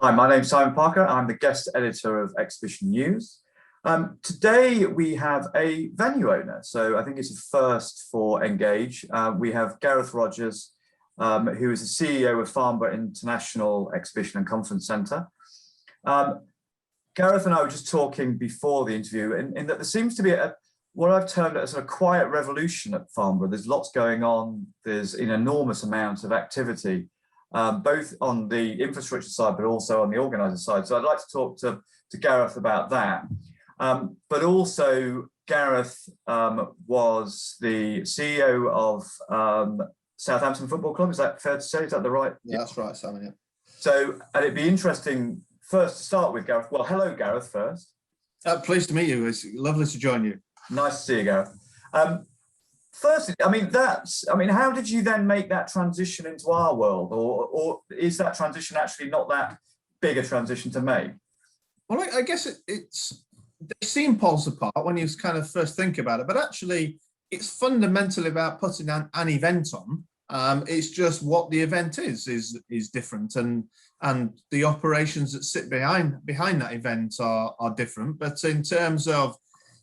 Hi, my name's Simon Parker. I'm the guest editor of Exhibition News. Today we have a venue owner, so I think it's a first for Engage. We have Gareth Rogers, who is the CEO of Farnborough International Exhibition and Conference Centre. Gareth and I were just talking before the interview in that there seems to be what I've termed as a quiet revolution at Farnborough. There's lots going on. There's an enormous amount of activity, both on the infrastructure side, but also on the organiser side. So I'd like to talk to Gareth about that. But also, Gareth was the CEO of Southampton Football Club. Is that fair to say? Is that the right? Yeah, that's right, Simon. Yeah. So, and it'd be interesting first to start with Gareth. Well, hello, Gareth. First. Pleased to meet you. It's lovely to join you. Nice to see you, Gareth. Firstly, how did you then make that transition into our world, or is that transition actually not that big a transition to make? Well, I guess they seem poles apart when you kind of first think about it, but actually it's fundamentally about putting an event on. It's just what the event is different, and the operations that sit behind that event are different. But in terms of,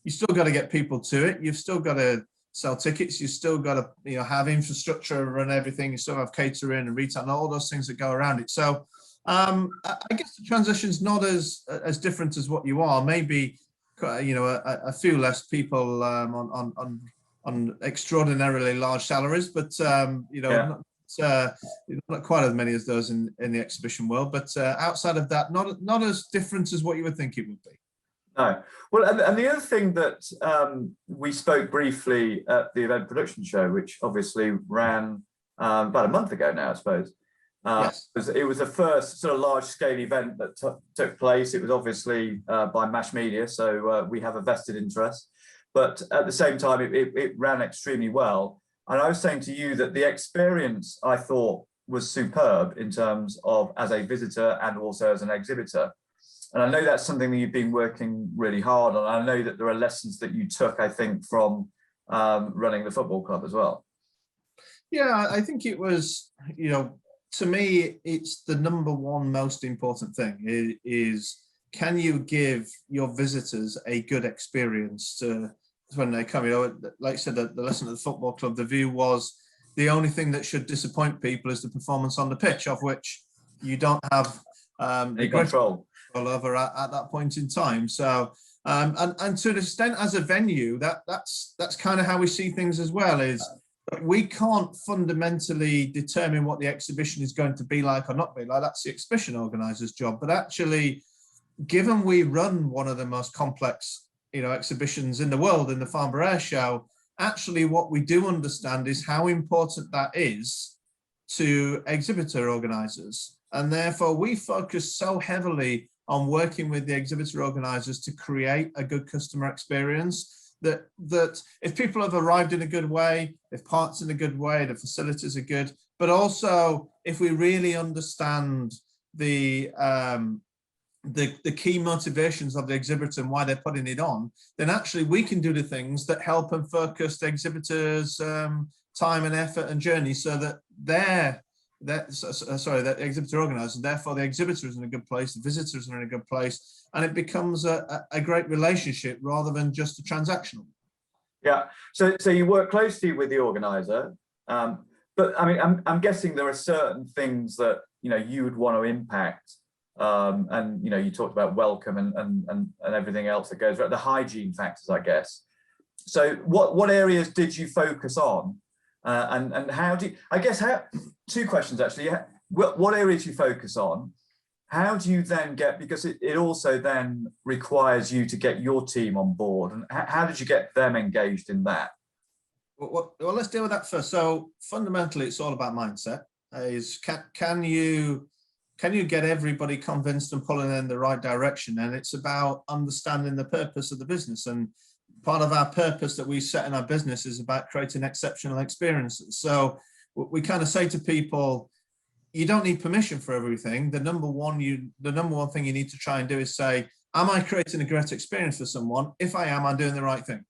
you still got to get people to it, you've still got to sell tickets, you still got to have infrastructure and everything, you still have catering and retail and all those things that go around it. So I guess the transition's not as different as what you are. Maybe a few less people on extraordinarily large salaries, but not quite as many as those in the exhibition world. But outside of that, not as different as what you would think it would be. No. Well, and the other thing that we spoke briefly at the event production show, which obviously ran about a month ago now, I suppose. Yes. It was the first sort of large-scale event that took place. It was obviously by Mash Media, so we have a vested interest. But at the same time, it ran extremely well. And I was saying to you that the experience, I thought, was superb in terms of as a visitor and also as an exhibitor. And I know that's something that you've been working really hard on. I know that there are lessons that you took, I think, from running the football club as well. Yeah, I think it was, to me, it's the number one most important thing is can you give your visitors a good experience when they come? Like I said, the lesson at the football club, the view was the only thing that should disappoint people is the performance on the pitch, of which you don't have any control over at that point in time. So and to an extent, as a venue, that's kind of how we see things as well. Is we can't fundamentally determine what the exhibition is going to be like or not be like. That's the exhibition organizer's job. But actually, given we run one of the most complex exhibitions in the world, in the Farnborough Air Show, actually what we do understand is how important that is to exhibitor organizers. And therefore, we focus so heavily on working with the exhibitor organizers to create a good customer experience that if people have arrived in a good way, if parked in a good way, the facilities are good, but also if we really understand the key motivations of the exhibitor and why they're putting it on, then actually we can do the things that help and focus the exhibitors' time and effort and journey so that that exhibitor organizer, therefore the exhibitor is in a good place, the visitors are in a good place, and it becomes a great relationship rather than just a transactional. Yeah, so you work closely with the organizer, but I mean, I'm guessing there are certain things that you would want to impact, and you talked about welcome and everything else that goes around the hygiene factors, I guess. So what areas did you focus on? And how do you, I guess, two questions actually. What areas you focus on? How do you then because it also then requires you to get your team on board, and how did you get them engaged in that? Well, let's deal with that first. So fundamentally, it's all about mindset. Can you get everybody convinced and pulling in the right direction? And it's about understanding the purpose of the business. And part of our purpose that we set in our business is about creating exceptional experiences. So we kind of say to people, you don't need permission for everything. The number one thing you need to try and do is say, am I creating a great experience for someone? If I am, I'm doing the right thing.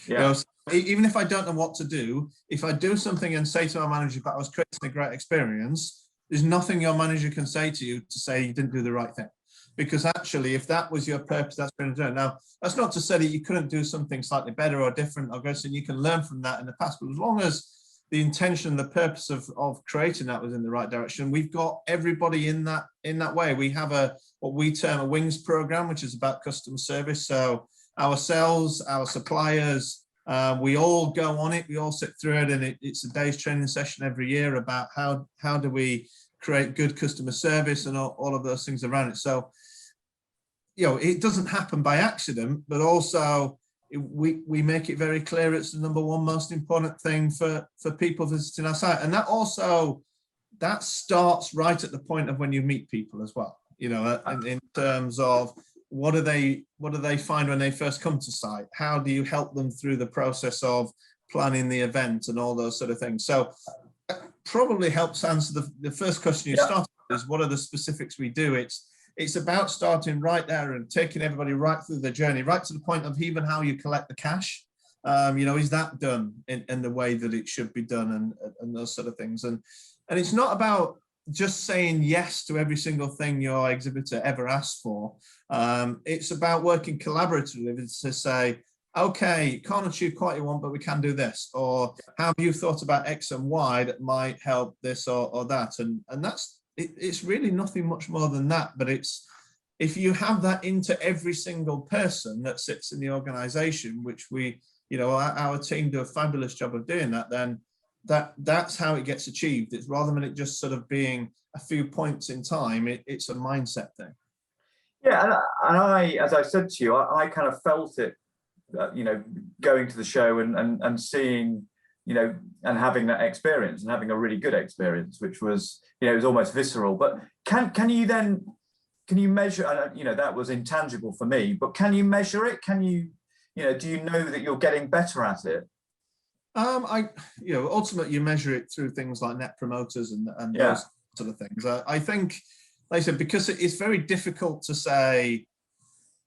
Yeah. So even if I don't know what to do, if I do something and say to my manager, but I was creating a great experience, there's nothing your manager can say to you to say you didn't do the right thing. Because actually, if that was your purpose, that's been done. Now, that's not to say that you couldn't do something slightly better or different or greater, and you can learn from that in the past. But as long as the intention, the purpose of creating that was in the right direction, we've got everybody in that way. We have what we term a wings program, which is about customer service. So ourselves, our suppliers, we all go on it. We all sit through it, and it's a day's training session every year about how do we create good customer service and all of those things around it. So, it doesn't happen by accident, but also we make it very clear it's the number one most important thing for people visiting our site. And that starts right at the point of when you meet people as well, in terms of what do they find when they first come to site? How do you help them through the process of planning the event and all those sort of things? So that probably helps answer the first question you started with, is what are the specifics we do? It's about starting right there and taking everybody right through the journey, right to the point of even how you collect the cash. Is that done in the way that it should be done, and those sort of things. And it's not about just saying yes to every single thing your exhibitor ever asks for. It's about working collaboratively to say, okay, can't achieve quite what you want, but we can do this. Or have you thought about X and Y that might help this or that? And it's really nothing much more than that. But if you have that into every single person that sits in the organization, which our team do a fabulous job of doing that, then that's how it gets achieved. It's rather than it just sort of being a few points in time, it's a mindset thing. Yeah, and I, as I said to you, I kind of felt it, going to the show and seeing, and having that experience and having a really good experience, which was, it was almost visceral. But can you measure? That was intangible for me, but can you measure it? Can you, do you know that you're getting better at it? Ultimately you measure it through things like net promoters and those sort of things. I think, like I said, because it's very difficult to say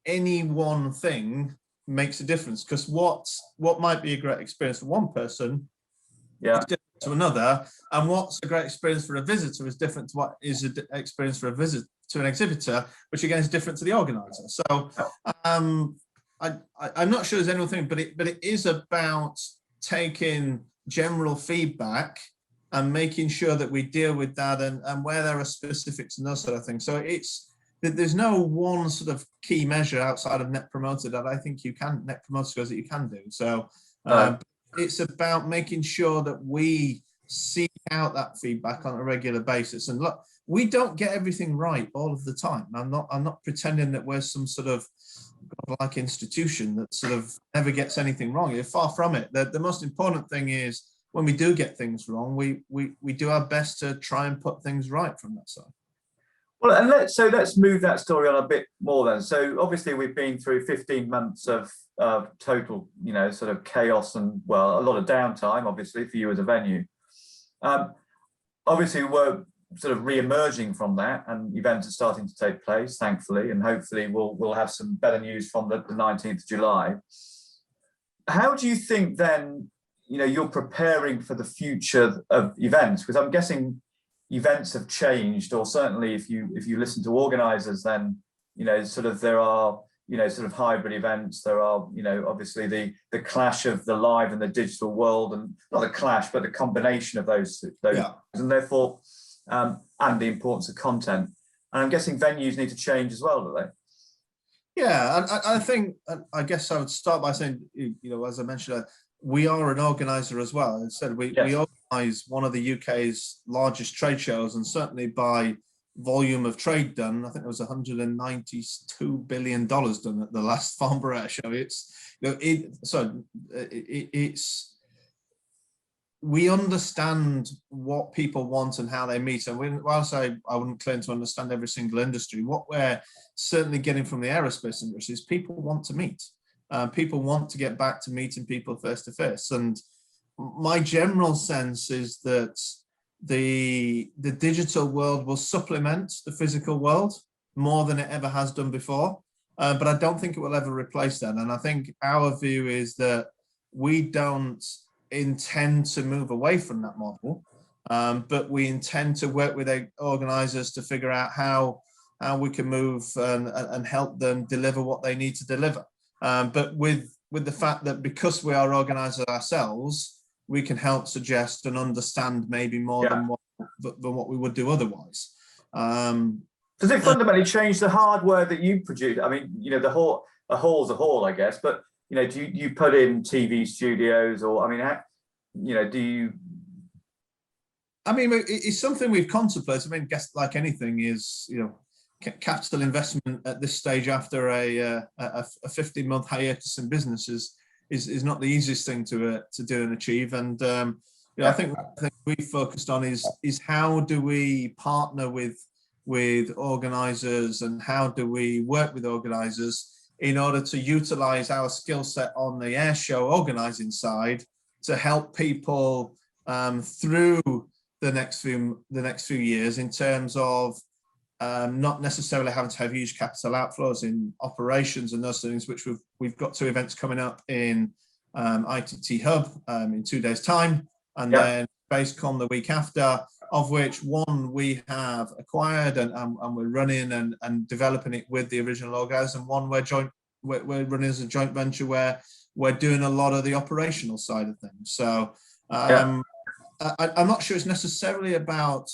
any one thing makes a difference, because what might be a great experience for one person is different to another, and what's a great experience for a visitor is different to what is an experience for a visit to an exhibitor, which again is different to the organizer. So I'm not sure there's anything, but it is about taking general feedback and making sure that we deal with that, and where there are specifics and those sort of things. So there's no one sort of key measure outside of net promoter that I think net promoter scores that you can do. So it's about making sure that we seek out that feedback on a regular basis. And look, we don't get everything right all of the time. I'm not pretending that we're some sort of godlike institution that sort of never gets anything wrong. You're far from it. The most important thing is when we do get things wrong, we do our best to try and put things right from that side. Well, and let's move that story on a bit more then. So obviously we've been through 15 months of total, sort of chaos and, well, a lot of downtime, obviously, for you as a venue. Obviously we're sort of re-emerging from that, and events are starting to take place, thankfully, and hopefully we'll have some better news from the 19th of July. How do you think then, you're preparing for the future of events? Because I'm guessing events have changed, or certainly if you listen to organisers, then there are sort of hybrid events. There are obviously the clash of the live and the digital world, and not the clash, but the combination of those and therefore and the importance of content. And I'm guessing venues need to change as well, do they? Yeah, I think, I guess I would start by saying, as I mentioned, we are an organizer as well. As I said, we organize one of the UK's largest trade shows, and certainly by volume of trade done, I think there was $192 billion done at the last Farnborough show. We understand what people want and how they meet. And whilst I wouldn't claim to understand every single industry, what we're certainly getting from the aerospace industry is people want to meet. People want to get back to meeting people face to face. And my general sense is that the digital world will supplement the physical world more than it ever has done before. But I don't think it will ever replace that. And I think our view is that we don't intend to move away from that model. but we intend to work with organisers to figure out how we can move and help them deliver what they need to deliver. But with the fact that because we are organisers ourselves, we can help suggest and understand maybe more than what we would do otherwise. Does it fundamentally change the hardware that you produce? I mean, you know, a hall's a hall, I guess, but you know, do you put in TV studios, or I mean, you know, do you? I mean, it's something we've contemplated. I mean, guess like anything is, you know, capital investment at this stage after a 15-month hiatus in business is not the easiest thing to do and achieve. And you know, I think the thing we focused on is how do we partner with organisers, and how do we work with organisers in order to utilise our skill set on the airshow organising side to help people through the next few years in terms of not necessarily having to have huge capital outflows in operations and those things, which we've got 2 events coming up in ITT Hub in 2 days' time, and then Basecon the week after, of which one we have acquired and we're running and developing it with the original organisers, and one we're running as a joint venture where we're doing a lot of the operational side of things. So I'm not sure it's necessarily about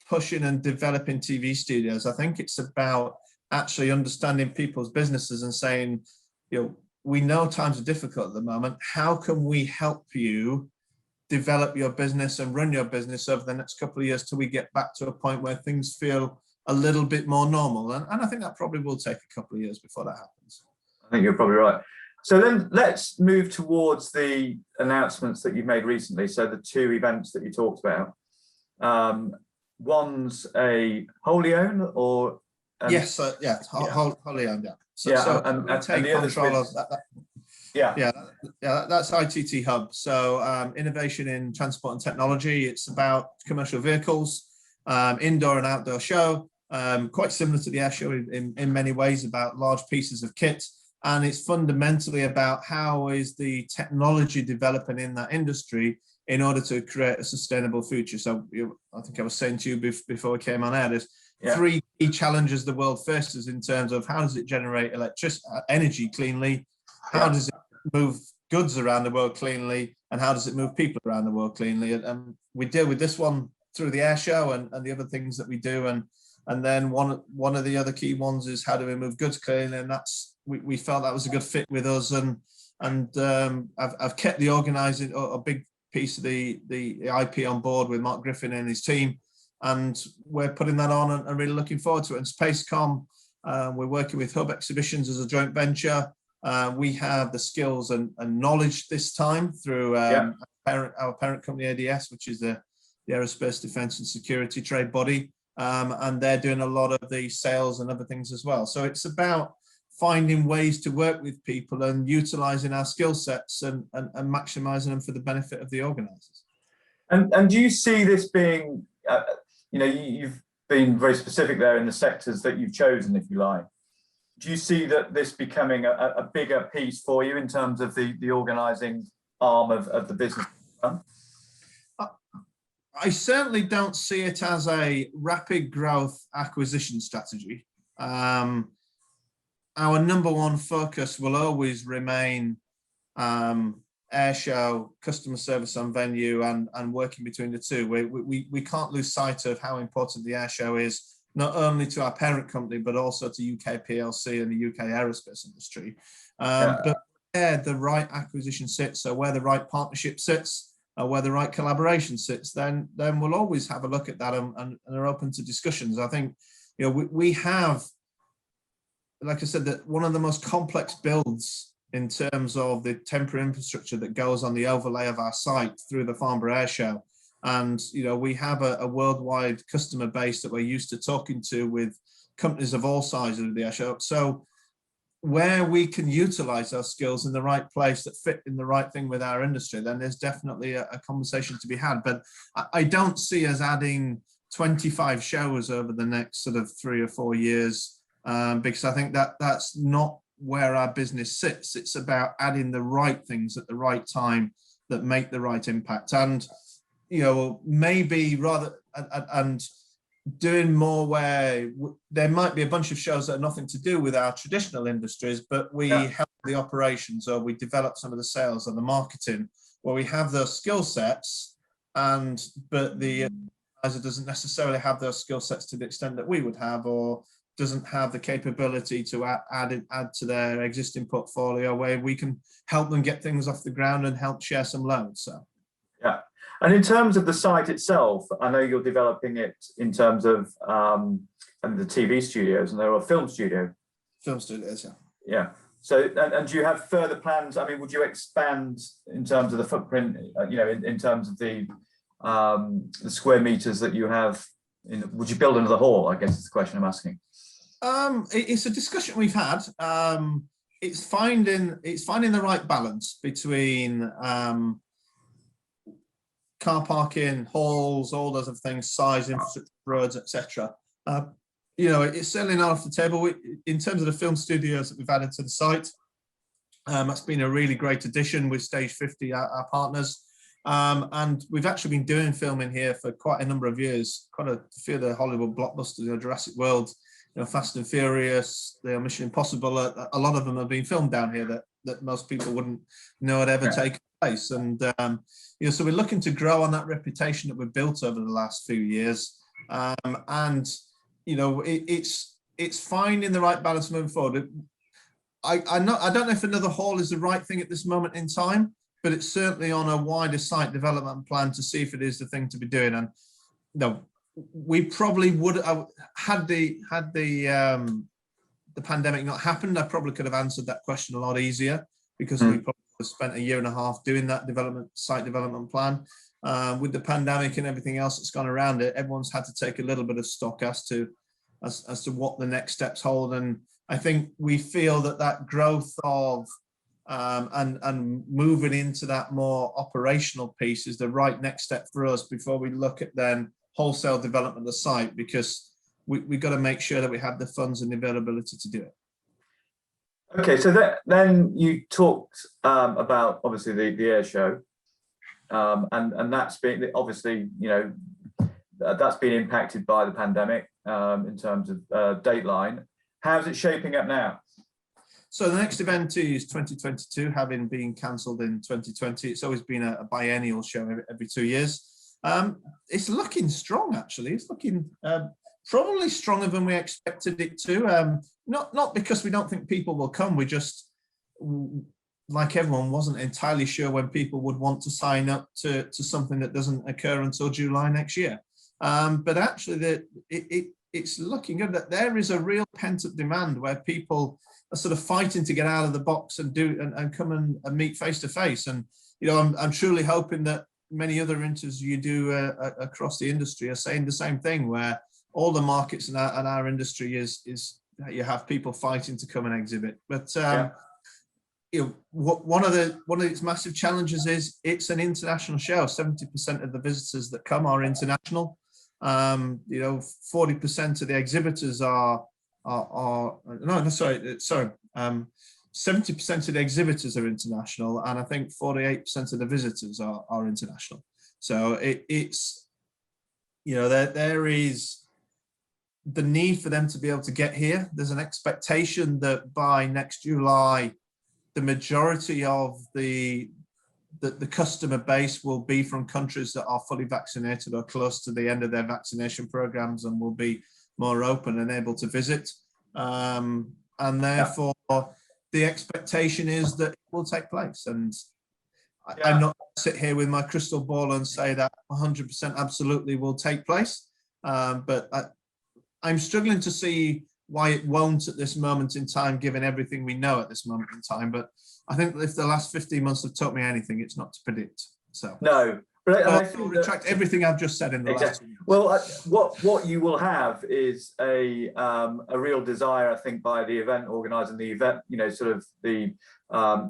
pushing and developing TV studios. I think it's about actually understanding people's businesses and saying, you know, we know times are difficult at the moment. How can we help you develop your business and run your business over the next couple of years till we get back to a point where things feel a little bit more normal? And I think that probably will take a couple of years before that happens. I think you're probably right. So then let's move towards the announcements that you've made recently. So the 2 events that you talked about. One's a wholly owned, or yes, wholly owned. Yeah. So and take the control of that. That's ITT Hub. So innovation in transport and technology. It's about commercial vehicles, indoor and outdoor show. Quite similar to the air show in many ways, about large pieces of kit. And it's fundamentally about how is the technology developing in that industry in order to create a sustainable future. So I think I was saying to you before we came on air, there's 3 key challenges the world faces in terms of how does it generate energy cleanly, how does it move goods around the world cleanly, and how does it move people around the world cleanly. And we deal with this one through the air show and the other things that we do. And then one of the other key ones is how do we move goods cleanly, and that's we felt that was a good fit with us. And I've kept the organising a big piece of the IP on board with Mark Griffin and his team, and we're putting that on and really looking forward to it. And Spacecom, we're working with Hub Exhibitions as a joint venture. We have the skills and knowledge this time through our parent company ADS, which is the Aerospace Defence and Security trade body, and they're doing a lot of the sales and other things as well. So it's about finding ways to work with people and utilising our skill sets and maximising them for the benefit of the organisers. And do you see this being, you know, you've been very specific there in the sectors that you've chosen, if you like. Do you see that this becoming a bigger piece for you in terms of the organising arm of the business? I certainly don't see it as a rapid growth acquisition strategy. Our number one focus will always remain airshow, customer service on venue, and working between the two. We can't lose sight of how important the airshow is, not only to our parent company, but also to UK PLC and the UK aerospace industry. But where the right acquisition sits, or where the right partnership sits, or where the right collaboration sits, then we'll always have a look at that and are open to discussions. I think, you know, we have, like I said, that one of the most complex builds in terms of the temporary infrastructure that goes on the overlay of our site through the Farnborough Air Show. And, you know, we have a worldwide customer base that we're used to talking to with companies of all sizes of the air show. So where we can utilize those skills in the right place that fit in the right thing with our industry, then there's definitely a conversation to be had. But I don't see us adding 25 shows over the next sort of 3 or 4 years, because I think that's not where our business sits. It's about adding the right things at the right time that make the right impact. And maybe rather and doing more where there might be a bunch of shows that are nothing to do with our traditional industries, but we help the operations, or we develop some of the sales and the marketing, where we have those skill sets, but the advisor doesn't necessarily have those skill sets to the extent that we would have, or doesn't have the capability to add to their existing portfolio, where we can help them get things off the ground and help share some loads. So yeah. And in terms of the site itself, I know you're developing it in terms of and the TV studios, and there are film studios. Film studios, yeah. Yeah. So, and do you have further plans? I mean, would you expand in terms of the footprint? In terms of the square meters that you have. Would you build another hall? I guess is the question I'm asking. It's a discussion we've had. It's finding the right balance between car parking, halls, all those other things, size, infrastructure, roads, etc. It's certainly not off the table. In terms of the film studios that we've added to the site, that's been a really great addition with Stage 50, our partners. And we've actually been doing filming here for quite a number of years. Quite a few of the Hollywood blockbusters, Jurassic World, Fast and Furious, Mission Impossible. A lot of them have been filmed down here that most people wouldn't know had ever taken place. And so we're looking to grow on that reputation that we've built over the last few years. It's finding the right balance moving forward. I don't know if another hall is the right thing at this moment in time, but it's certainly on a wider site development plan to see if it is the thing to be doing. And we probably would had the pandemic not happened, I probably could have answered that question a lot easier, because we probably spent 1.5 years doing that site development plan. With the pandemic and everything else that's gone around it, everyone's had to take a little bit of stock as to what the next steps hold. And I think we feel that growth of and moving into that more operational piece is the right next step for us before we look at then wholesale development of the site, because we've got to make sure that we have the funds and the availability to do it. Okay, so then you talked about obviously the air show, and that's been obviously that's been impacted by the pandemic in terms of dateline. How's it shaping up now? So the next event is 2022, having been cancelled in 2020. It's always been a biennial show every 2 years. It's looking strong, actually. It's looking probably stronger than we expected it to. Not because we don't think people will come. We just, like everyone, wasn't entirely sure when people would want to sign up to something that doesn't occur until July next year. But actually, it's looking good. That there is a real pent-up demand where people are sort of fighting to get out of the box and come and meet face to face. And I'm truly hoping that many other interviews you do across the industry are saying the same thing, where all the markets in our industry is you have people fighting to come and exhibit. But one of its massive challenges is it's an international show. 70% of the visitors that come are international. 40% of the exhibitors are 70% of the exhibitors are international, and I think 48% of the visitors are international. So it's there is the need for them to be able to get here. There's an expectation that by next July, the majority of the customer base will be from countries that are fully vaccinated or close to the end of their vaccination programs and will be more open and able to visit. And therefore, the expectation is that it will take place. And I'm not going to sit here with my crystal ball and say that 100% absolutely will take place. But I'm struggling to see why it won't at this moment in time, given everything we know at this moment in time. But I think if the last 15 months have taught me anything, it's not to predict. So no, but I think retract everything I've just said in the last 2 years. Well, what you will have is a real desire, I think, by the event organizer and the event, sort of the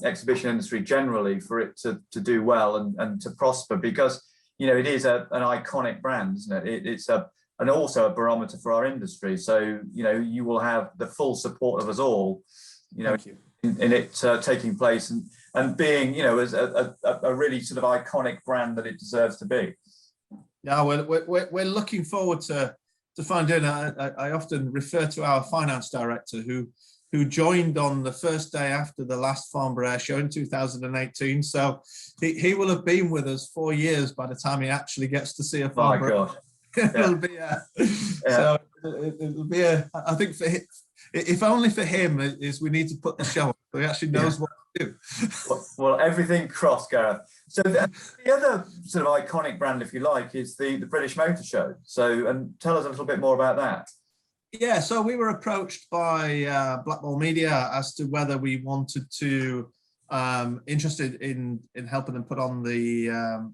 exhibition industry generally, for it to do well and to prosper, because it is an iconic brand, isn't it? It's and also a barometer for our industry. So you will have the full support of us all, in it taking place and being as a really sort of iconic brand that it deserves to be. Yeah, we're looking forward to finding. I often refer to our finance director who joined on the first day after the last Farnborough show in 2018. So he will have been with us 4 years by the time he actually gets to see a Farnborough. My God. Yeah. It'll be so it'll be I think for him, if only for him, is we need to put the show on so he actually knows what to do. Well, everything crossed, Gareth. So the other sort of iconic brand, if you like, is the British Motor Show. So, and tell us a little bit more about that. Yeah, so we were approached by Blackball Media as to whether we wanted to interested in helping them put on the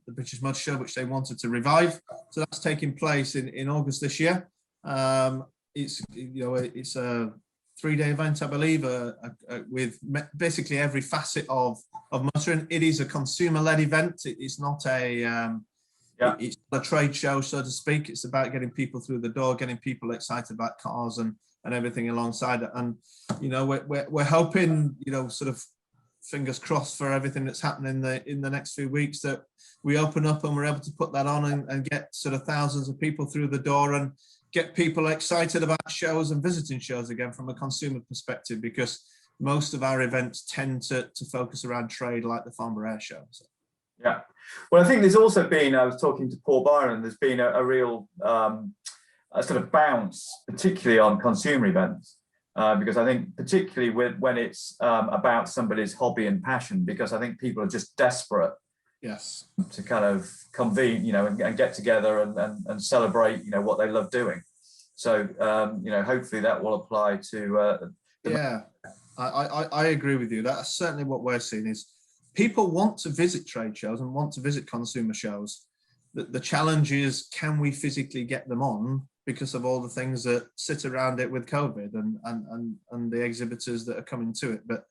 British Motor Show, which they wanted to revive. So that's taking place in August this year. It's it's a 3-day event, I believe, with basically every facet of motoring. It is a consumer-led event. It's not it's not a trade show, so to speak. It's about getting people through the door, getting people excited about cars and everything alongside it. And we're hoping, sort of fingers crossed for everything that's happening in the next few weeks, that we open up and we're able to put that on and get sort of thousands of people through the door and get people excited about shows and visiting shows again from a consumer perspective, because most of our events tend to focus around trade, like the Farnborough Air Show. So. Yeah. Well, I think there's also been, I was talking to Paul Byron, there's been a real a sort of bounce, particularly on consumer events, because I think particularly when it's about somebody's hobby and passion, because I think people are just desperate to kind of convene, and get together and celebrate, what they love doing. So, hopefully that will apply to. I agree with you. That's certainly what we're seeing is people want to visit trade shows and want to visit consumer shows. The challenge is, can we physically get them on because of all the things that sit around it with COVID and the exhibitors that are coming to it. But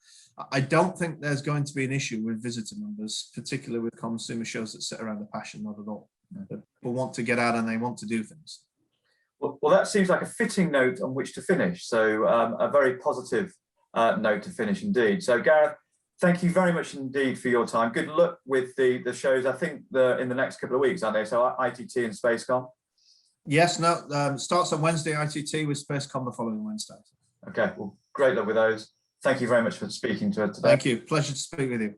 I don't think there's going to be an issue with visitor numbers, particularly with consumer shows that sit around the passion, not at all. People want to get out and they want to do things. Well, that seems like a fitting note on which to finish. So a very positive note to finish indeed. So Gareth, thank you very much indeed for your time. Good luck with the shows. I think in the next couple of weeks, aren't they? So ITT and Spacecom. Yes, no, starts on Wednesday, ITT, with Spacecom the following Wednesday. Okay, well, great luck with those. Thank you very much for speaking to us today. Thank you. Pleasure to speak with you.